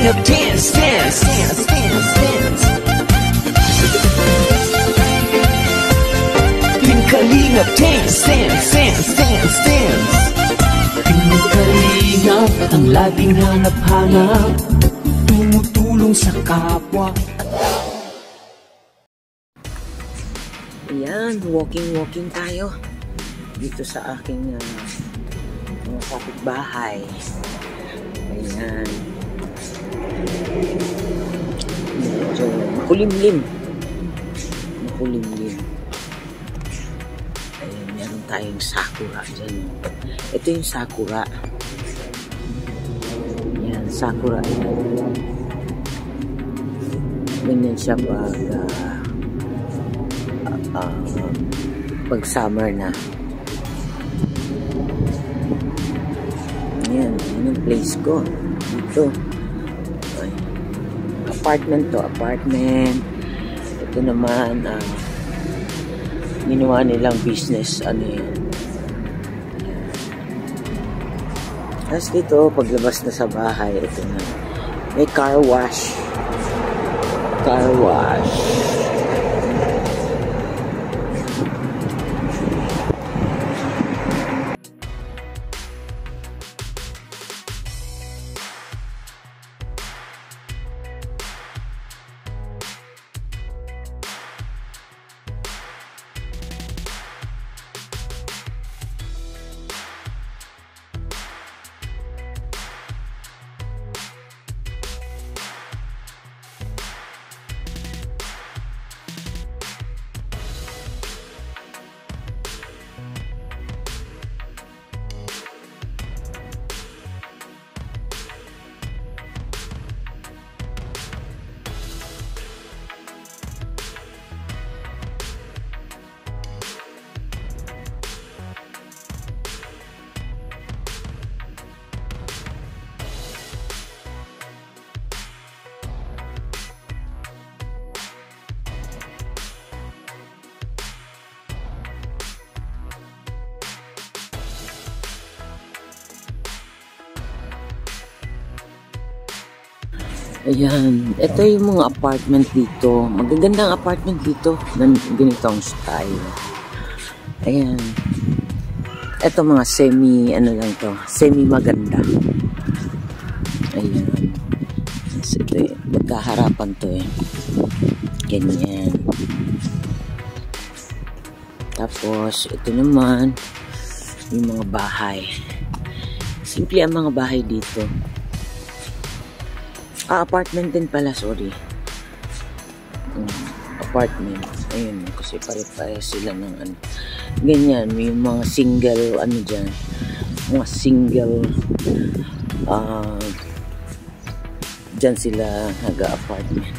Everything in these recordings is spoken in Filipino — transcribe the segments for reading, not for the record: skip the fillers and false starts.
Kalingap dance, dance, dance, dance, dance. Team Kalingap dance, dance, dance, dance, dance. Team Kalingap at ang laging hanap-hanap, tumutulong sa kapwa. Ayan, walking tayo dito sa aking mga kapitbahay. Ayan. Medyo makulimlim. Ayan, meron tayong sakura dyan. Ito yung sakura. Ayan, sakura. Ganyan siya pag summer na. Ayan, yun ang place ko. Dito. Ay, apartment. Ito naman, ginawa nilang business. Ano yan? Tapos dito, paglabas na sa bahay, ito na. May car wash. Ayan, ito yung mga apartment dito. Magagandang apartment dito. Ganitong style. Ayan. Ito mga semi maganda. Ayan. So, ito yung magkaharapan to eh. Ganyan. Tapos, ito naman, yung mga bahay. Simple ang mga bahay dito. Apartment din pala, sorry. Apartment. Ayun, kasi pare-pare sila ng ano. Ganyan, may mga single, ano dyan. Mga single, dyan sila nag-apartment.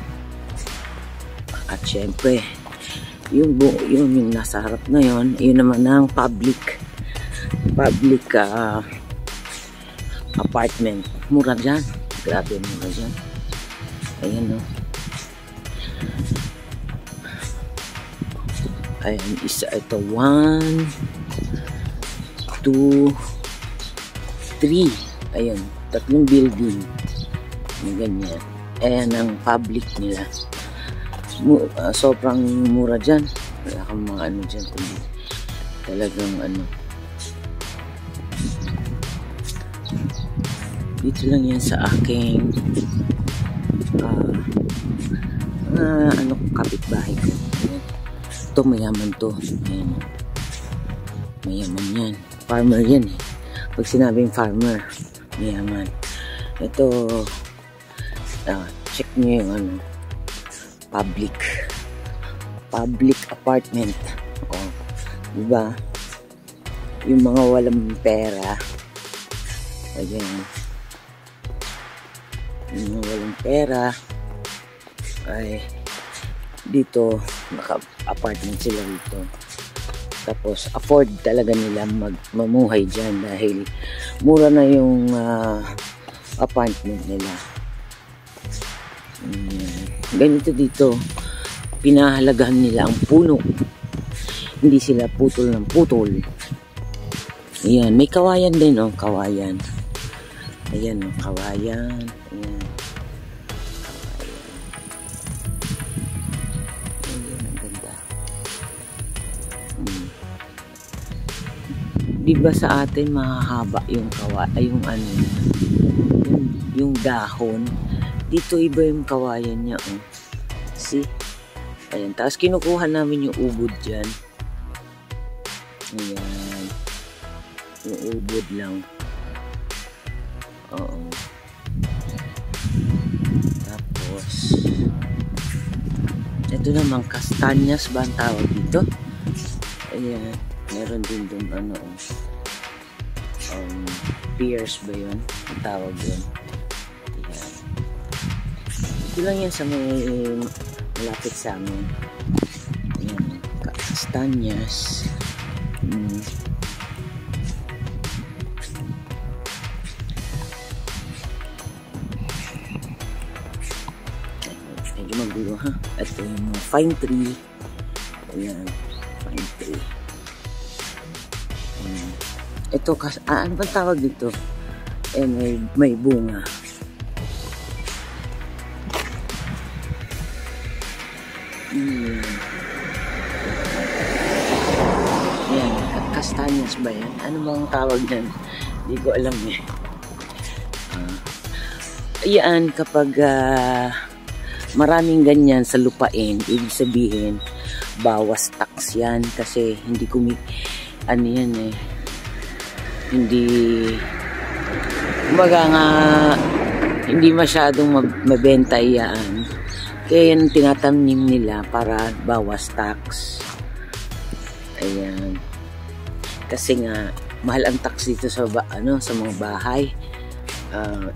At syempre, yung nasa harap na yun naman ang public apartment. Mura dyan. Grabe mura dyan. Ayan o. Ayan, isa ito. 1, 2, 3. Ayan, 3 building. Ganyan. Ayan ang public nila. Sobrang mura dyan. Wala kang mga ano dyan. Talagang ano. Dito lang yan sa aking kapitbahay ko. Ito mayaman to. Ayan. Mayaman yan. Farmer yan eh. Pag sinabing farmer, mayaman. Ito, check nyo yung ano, public apartment. O, diba? Yung mga walang pera. Ayan. Yung walang pera ay dito naka-apartment sila dito, tapos afford talaga nila mamuhay dyan dahil mura na yung apartment nila. Ganito dito, pinahalagahan nila ang puno, hindi sila putol ng putol. Ayan, may kawayan din, oh, kawayan. Ayan, oh, kawayan. Ayan. di ba sa atin mahahaba yung yung ano, yung dahon. Dito iba yung kawayan niya, oh. See? Ayan, tapos kinukuha namin yung ubod dyan. Ayan. Yung ubod lang. Oo. Tapos, ito naman, kastanyas ba ang tawag dito? Ayan. Meron din dun, ano, pears ba yun? Ang tawag yun. Ayan. Ito lang yan sa may malapit sa amin. Ayan. Kastanyas. Medyo magulo, ha? Ito yung fine tree. Ayan. Fine tree. Ito, ano ba tawag dito? May bunga. Ayan, kastanyas ba yan? Ano bang tawag yan? Hindi ko alam eh. Ayan, kapag maraming ganyan sa lupain, ibig sabihin, bawas tax yan. Kasi hindi ano yan eh, hindi, kumbaga nga, hindi masyadong mabenta yan. Kaya yan tinatanim nila para bawas tax. Ayan. Kasi nga, mahal ang tax dito sa, sa mga bahay.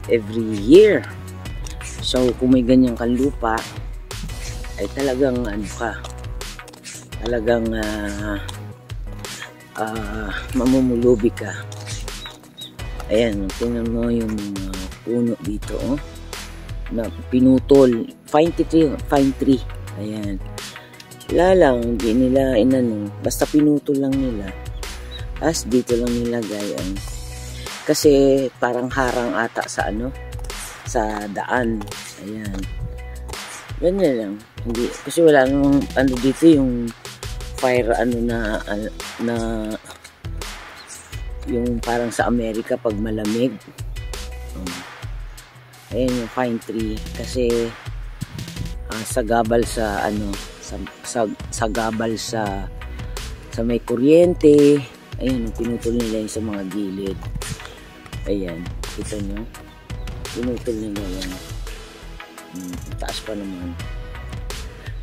Every year. So, kung may ganyan kang lupa, ay talagang, talagang, mamumulubi ka. Ayan, tingnan mo yung puno dito, oh, na pinutol. Fine tree. Ayan. Wala lang, hindi nila inano, basta pinutol lang nila. As dito lang nilagay. Kasi parang harang ata sa sa daan. Ayan. Ganyan lang. Hindi, kasi wala namang dito yung fire na yung parang sa Amerika pag malamig. Ayan yung fine tree kasi sagabal sa sagabal sa may kuryente. Ayan, pinutol nila yung sa mga gilid. Ayan, kita nyo, pinutol nila yan. Taas pa naman.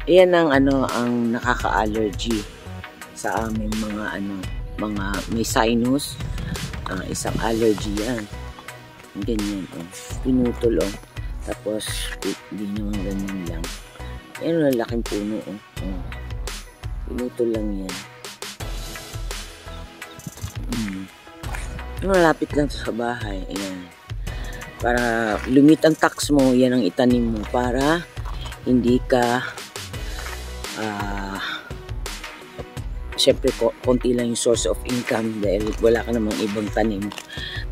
Ayan ang ang nakaka-allergy sa amin mga mga may sinus, isang allergy yan. Ganyan, pinutol, tapos hindi naman ganyan lang. Ayan, laking puno, pinutol lang yan. Malapit lang sa bahay. Ayan, para lumit ang tax mo, yan ang itanim mo para hindi ka syempre konti lang yung source of income dahil wala ka namang ibang tanim.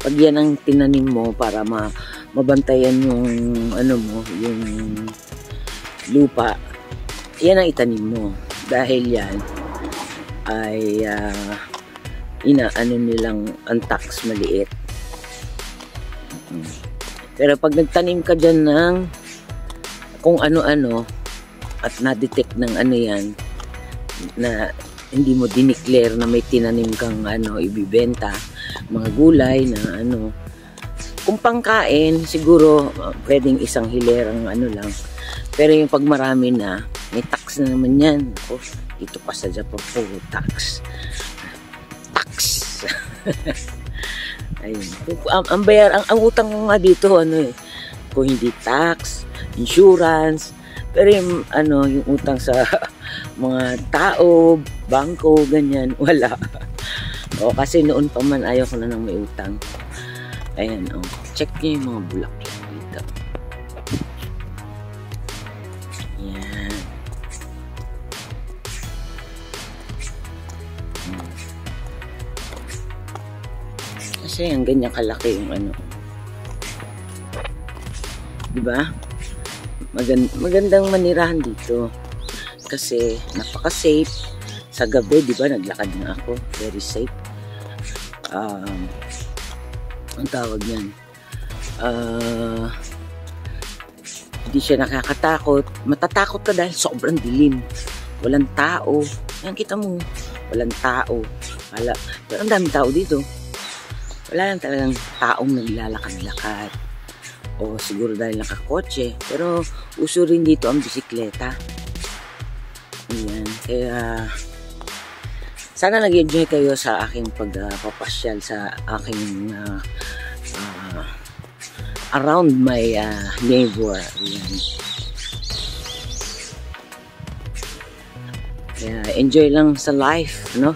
Pag yan ang tinanim mo para mabantayan yung mo, yung lupa, yan ang itanim mo. Dahil yan ay nilang ang tax maliit. Pero pag nagtanim ka dyan ng kung ano-ano at na-detect ng yan na hindi mo dineclare na may tinanim kang ibibenta, mga gulay na kung pangkain siguro pwedeng isang hilerang lang, pero yung pag marami na may tax na naman yan. Ito pa sa Japan, puro tax. Ayun, ang utang ko nga dito kung hindi tax, insurance, pero yung yung utang sa mga tao, bangko, ganyan, wala. Kasi noon pa man ayaw ko na nang may utang. Ayan, check niyo yung mga bulaklak dito. Ayan. Kasi ang ganyan kalaki yung diba? Magandang manirahan dito. Kasi napaka-safe. Sa gabi, di ba, naglakad na ako. Very safe. ang tawag niyan, hindi siya nakakatakot. Matatakot ka dahil sobrang dilim, walang tao. Yan, kita mo, walang tao. Pero ang daming tao dito. Wala lang talagang taong naglalakad-lakad. O siguro dahil nakakotse. Pero uso rin dito ang bisikleta. Ayan. Kaya sana nag-enjoy kayo sa aking pagpapasyal sa aking around my neighbor. Ayan. Kaya enjoy lang sa life, no?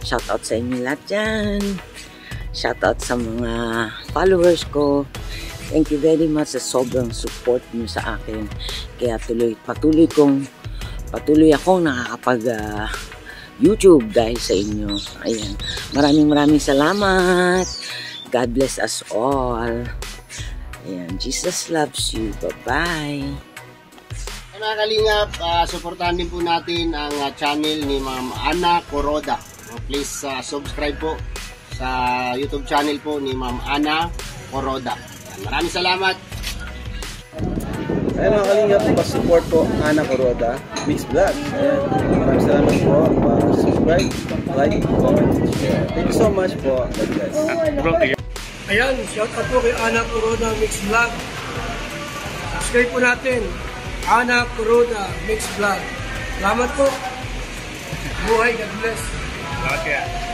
Shout out sa inyo lahat dyan. Shout out sa mga followers ko. Thank you very much sa sobrang support niyo sa akin. Kaya patuloy akong nakakapag YouTube dahil sa inyo. Ayan. Maraming salamat. God bless us all. Ayan. Jesus loves you. Bye-bye. Mga kalingap, supportahan din po natin ang channel ni Ma'am Ana Coroda. Please subscribe po sa YouTube channel po ni Ma'am Ana Coroda. Maraming salamat. Ayan mga kalingap, pa-support po Ana Coroda Mix Vlog. Maraming salamat po. Pa-subscribe, like, comment, share. Thank you so much po. God bless. Ayan, shout out po kay Ana Coroda Mix Vlog. Subscribe po natin. Ana Coroda Mix Vlog. Salamat po. Buhay, God bless. Okay.